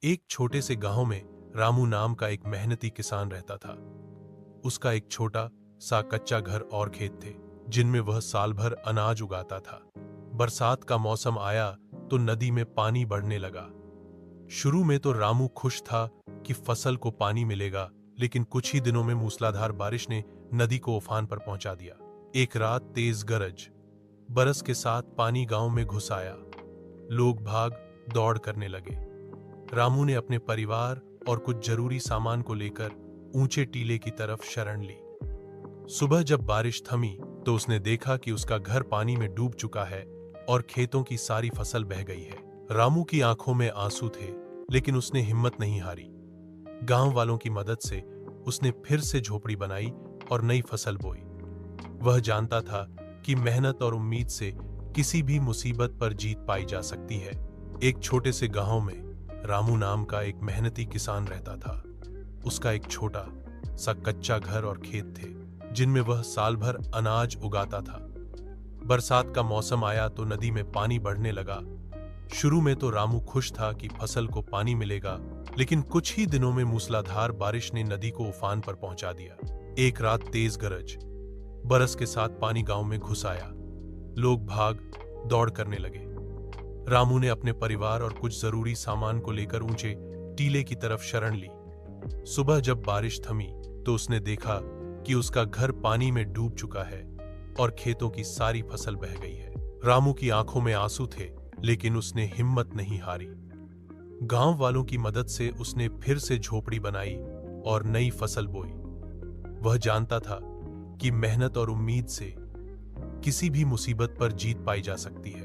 एक छोटे से गांव में रामू नाम का एक मेहनती किसान रहता था। उसका एक छोटा सा कच्चा घर और खेत थे जिनमें वह साल भर अनाज उगाता था। बरसात का मौसम आया तो नदी में पानी बढ़ने लगा। शुरू में तो रामू खुश था कि फसल को पानी मिलेगा, लेकिन कुछ ही दिनों में मूसलाधार बारिश ने नदी को उफान पर पहुंचा दिया। एक रात तेज गरज बरस के साथ पानी गांव में घुस आया। लोग भाग दौड़ करने लगे। रामू ने अपने परिवार और कुछ जरूरी सामान को लेकर ऊंचे टीले की तरफ शरण ली। सुबह जब बारिश थमी तो उसने देखा कि उसका घर पानी में डूब चुका है और खेतों की सारी फसल बह गई है। रामू की आंखों में आंसू थे, लेकिन उसने हिम्मत नहीं हारी। गांव वालों की मदद से उसने फिर से झोपड़ी बनाई और नई फसल बोई। वह जानता था कि मेहनत और उम्मीद से किसी भी मुसीबत पर जीत पाई जा सकती है। एक छोटे से गांव में रामू नाम का एक मेहनती किसान रहता था। उसका एक छोटा सा कच्चा घर और खेत थे जिनमें वह साल भर अनाज उगाता था। बरसात का मौसम आया तो नदी में पानी बढ़ने लगा। शुरू में तो रामू खुश था कि फसल को पानी मिलेगा, लेकिन कुछ ही दिनों में मूसलाधार बारिश ने नदी को उफान पर पहुंचा दिया। एक रात तेज गरज बरस के साथ पानी गांव में घुस आया। लोग भाग दौड़ करने लगे। रामू ने अपने परिवार और कुछ जरूरी सामान को लेकर ऊंचे टीले की तरफ शरण ली। सुबह जब बारिश थमी तो उसने देखा कि उसका घर पानी में डूब चुका है और खेतों की सारी फसल बह गई है। रामू की आंखों में आंसू थे, लेकिन उसने हिम्मत नहीं हारी। गांव वालों की मदद से उसने फिर से झोपड़ी बनाई और नई फसल बोई। वह जानता था कि मेहनत और उम्मीद से किसी भी मुसीबत पर जीत पाई जा सकती है।